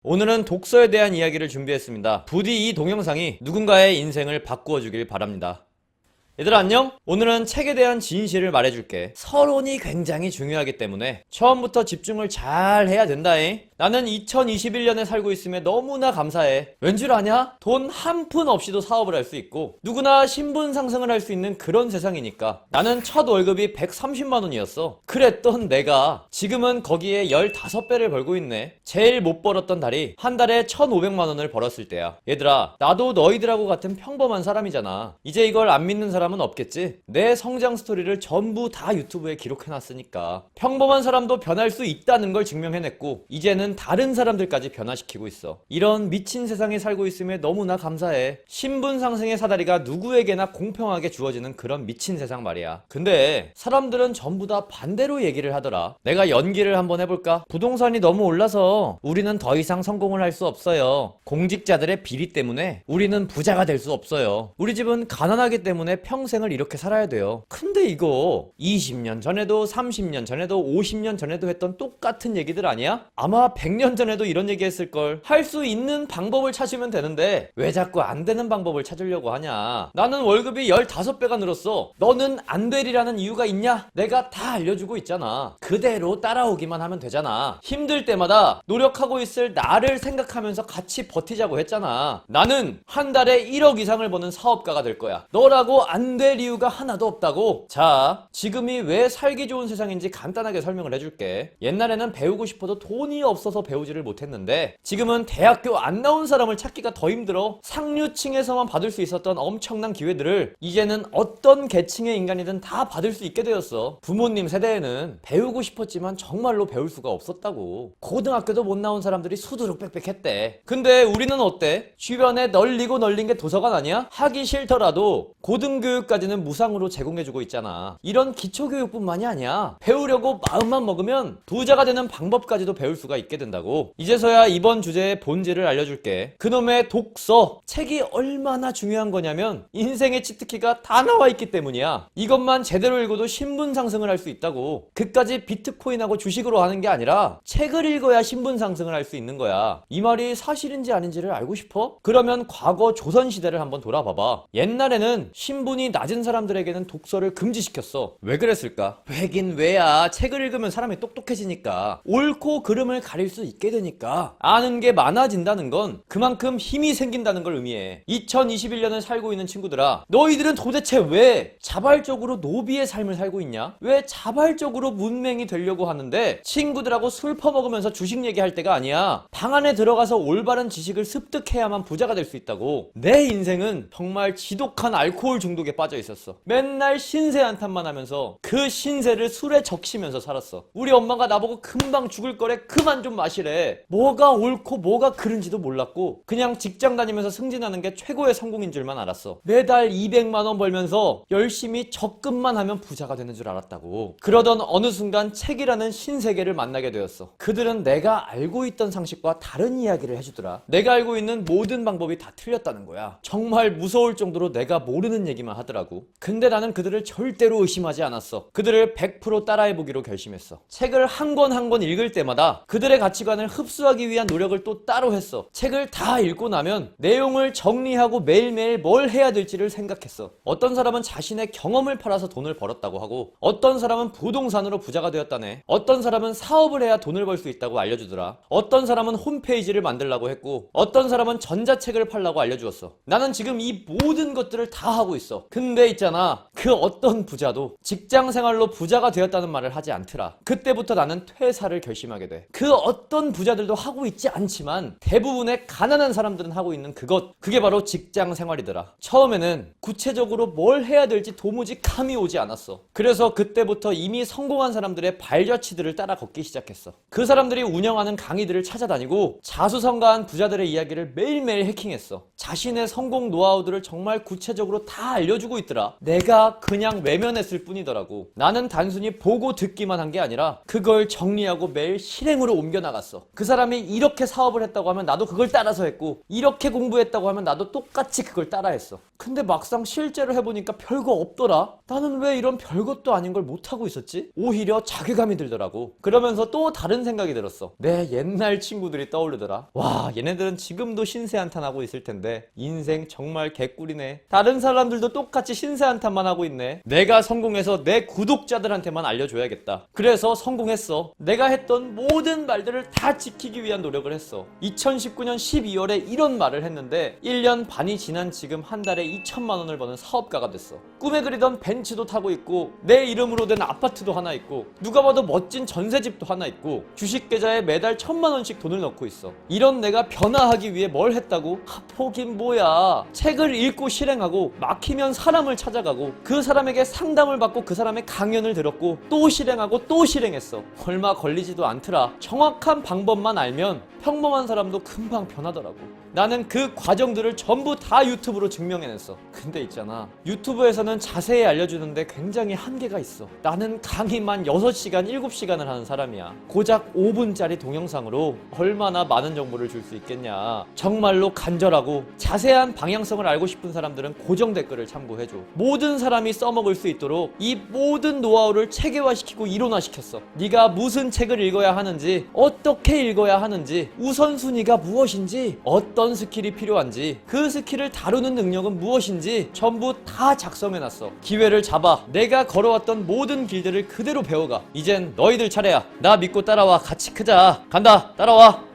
오늘은 독서에 대한 이야기를 준비했습니다. 부디 이 동영상이 누군가의 인생을 바꾸어 주길 바랍니다. 얘들아 안녕? 오늘은 책에 대한 진실을 말해줄게. 서론이 굉장히 중요하기 때문에 처음부터 집중을 잘 해야 된다잉. 나는 2021년에 살고 있음에 너무나 감사해. 왠 줄 아냐? 돈 한 푼 없이도 사업을 할 수 있고 누구나 신분 상승을 할 수 있는 그런 세상이니까. 나는 첫 월급이 130만 원이었어. 그랬던 내가 지금은 거기에 15배를 벌고 있네. 제일 못 벌었던 달이 한 달에 1,500만 원을 벌었을 때야. 얘들아, 나도 너희들하고 같은 평범한 사람이잖아. 이제 이걸 안 믿는 사람은 없겠지? 내 성장 스토리를 전부 다 유튜브에 기록해놨으니까. 평범한 사람도 변할 수 있다는 걸 증명해냈고 이제는 다른 사람들까지 변화시키고 있어. 이런 미친 세상에 살고 있음에 너무나 감사해. 신분 상승의 사다리가 누구에게나 공평하게 주어지는 그런 미친 세상 말이야. 근데 사람들은 전부 다 반대로 얘기를 하더라. 내가 연기를 한번 해볼까? 부동산이 너무 올라서 우리는 더 이상 성공을 할 수 없어요. 공직자들의 비리 때문에 우리는 부자가 될 수 없어요. 우리 집은 가난하기 때문에 평생을 이렇게 살아야 돼요. 근데 이거 20년 전에도 30년 전에도 50년 전에도 했던 똑같은 얘기들 아니야? 아마 100년 전에도 이런 얘기 했을걸. 할 수 있는 방법을 찾으면 되는데 왜 자꾸 안 되는 방법을 찾으려고 하냐? 나는 월급이 15배가 늘었어. 너는 안 되리라는 이유가 있냐? 내가 다 알려주고 있잖아. 그대로 따라오기만 하면 되잖아. 힘들 때마다 노력하고 있을 나를 생각하면서 같이 버티자고 했잖아. 나는 한 달에 1억 이상을 버는 사업가가 될 거야. 너라고 안 될 이유가 하나도 없다고. 자, 지금이 왜 살기 좋은 세상인지 간단하게 설명을 해줄게. 옛날에는 배우고 싶어도 돈이 없어서 배우지를 못했는데 지금은 대학교 안 나온 사람을 찾기가 더 힘들어. 상류층에서만 받을 수 있었던 엄청난 기회들을 이제는 어떤 계층의 인간이든 다 받을 수 있게 되었어. 부모님 세대에는 배우고 싶었지만 정말로 배울 수가 없었다고. 고등학교도 못 나온 사람들이 수두룩 빽빽했대. 근데 우리는 어때? 주변에 널리고 널린 게 도서관 아니야? 하기 싫더라도 고등교육까지는 무상으로 제공해주고 있잖아. 이런 기초교육뿐만이 아니야. 배우려고 마음만 먹으면 부자가 되는 방법까지도 배울 수가 있게 된다고. 이제서야 이번 주제의 본질을 알려줄게. 그놈의 독서, 책이 얼마나 중요한 거냐면 인생의 치트키가 다 나와 있기 때문이야. 이것만 제대로 읽어도 신분 상승을 할 수 있다고. 그까지 비트코인하고 주식으로 하는 게 아니라 책을 읽어야 신분 상승을 할 수 있는 거야. 이 말이 사실인지 아닌지를 알고 싶어? 그러면 과거 조선시대를 한번 돌아봐봐. 옛날에는 신분이 낮은 사람들에게는 독서를 금지시켰어. 왜 그랬을까? 왜긴 왜야. 책을 읽으면 사람이 똑똑해지니까. 옳고 그름을 가릴 수 있게 되니까. 아는 게 많아진다는 건 그만큼 힘이 생긴다는 걸 의미해. 2021년을 살고 있는 친구들아, 너희들은 도대체 왜 자발적으로 노비의 삶을 살고 있냐? 왜 자발적으로 문맹이 되려고 하는데 친구들하고 술 퍼먹으면서 주식 얘기할 때가 아니야. 방 안에 들어가서 올바른 지식을 습득해야만 부자가 될 수 있다고. 내 인생은 정말 지독한 알코올 중독에 빠져 있었어. 맨날 신세 한탄만 하면서 그 신세를 술에 적시면서 살았어. 우리 엄마가 나보고 금방 죽을 거래, 그만 좀 마시래. 뭐가 옳고 뭐가 그른지도 몰랐고 그냥 직장 다니면서 승진하는 게 최고의 성공인 줄만 알았어. 매달 200만 원 벌면서 열심히 적금만 하면 부자가 되는 줄 알았다고. 그러던 어느 순간 책이라는 신세계를 만나게 되었어. 그들은 내가 알고 있던 상식과 다른 이야기를 해주더라. 내가 알고 있는 모든 방법이 다 틀렸다는 거야. 정말 무서울 정도로 내가 모르는 얘기만 하더라고. 근데 나는 그들을 절대로 의심하지 않았어. 그들을 100% 따라해보기로 결심했어. 책을 한 권 한 권 읽을 때마다 그들의 가치관을 흡수하기 위한 노력을 또 따로 했어. 책을 다 읽고 나면 내용을 정리하고 매일매일 뭘 해야 될지를 생각했어. 어떤 사람은 자신의 경험을 팔아서 돈을 벌었다고 하고 어떤 사람은 부동산으로 부자가 되었다네. 어떤 사람은 사업을 해야 돈을 벌 수 있다고 알려주더라. 어떤 사람은 홈페이지를 만들라고 했고 어떤 사람은 전자책을 팔라고 알려주었어. 나는 지금 이 모든 것들을 다 하고 있어. 근데 있잖아, 그 어떤 부자도 직장 생활로 부자가 되었다는 말을 하지 않더라. 그때부터 나는 퇴사를 결심하게 돼. 그 어떤 부자들도 하고 있지 않지만 대부분의 가난한 사람들은 하고 있는 그게 바로 직장 생활이더라. 처음에는 구체적으로 뭘 해야 될지 도무지 감이 오지 않았어. 그래서 그때부터 이미 성공한 사람들의 발자취들을 따라 걷기 시작했어. 그 사람들이 운영하는 강의들을 찾아다니고 자수성가한 부자들의 이야기를 매일매일 해킹했어. 자신의 성공 노하우들을 정말 구체적으로 다 알려주고 알려주고 있더라. 내가 그냥 외면했을 뿐이더라고. 나는 단순히 보고 듣기만 한 게 아니라 그걸 정리하고 매일 실행으로 옮겨나갔어. 그 사람이 이렇게 사업을 했다고 하면 나도 그걸 따라서 했고, 이렇게 공부했다고 하면 나도 똑같이 그걸 따라했어. 근데 막상 실제로 해보니까 별거 없더라. 나는 왜 이런 별것도 아닌 걸 못하고 있었지? 오히려 자괴감이 들더라고. 그러면서 또 다른 생각이 들었어. 내 옛날 친구들이 떠오르더라. 와, 얘네들은 지금도 신세한탄하고 있을 텐데 인생 정말 개꿀이네. 다른 사람들도 똑같이 신세한탄만 하고 있네. 내가 성공해서 내 구독자들한테만 알려줘야겠다. 그래서 성공했어. 내가 했던 모든 말들을 다 지키기 위한 노력을 했어. 2019년 12월에 이런 말을 했는데 1년 반이 지난 지금 한 달에 2천만 원을 버는 사업가가 됐어. 꿈에 그리던 벤츠도 타고 있고, 내 이름으로 된 아파트도 하나 있고, 누가 봐도 멋진 전세집도 하나 있고, 주식 계좌에 매달 1,000만 원씩 돈을 넣고 있어. 이런 내가 변화하기 위해 뭘 했다고? 포긴 뭐야. 책을 읽고 실행하고, 막히면 사람을 찾아가고, 그 사람에게 상담을 받고 그 사람의 강연을 들었고, 또 실행하고 또 실행했어. 얼마 걸리지도 않더라. 정확한 방법만 알면 평범한 사람도 금방 변하더라고. 나는 그 과정들을 전부 다 유튜브로 증명해냈어. 근데 있잖아, 유튜브에서는 자세히 알려주는데 굉장히 한계가 있어. 나는 강의만 6시간, 7시간을 하는 사람이야. 고작 5분짜리 동영상으로 얼마나 많은 정보를 줄 수 있겠냐. 정말로 간절하고 자세한 방향성을 알고 싶은 사람들은 고정 댓글을 참고해줘. 모든 사람이 써먹을 수 있도록 이 모든 노하우를 체계화시키고 이론화시켰어. 네가 무슨 책을 읽어야 하는지, 어떻게 읽어야 하는지, 우선순위가 무엇인지, 어떤 스킬이 필요한지, 그 스킬을 다루는 능력은 무엇인지 전부 다 작성해놨어. 기회를 잡아. 내가 걸어왔던 모든 길들을 그대로 배워가. 이젠 너희들 차례야. 나 믿고 따라와. 같이 크자. 간다. 따라와.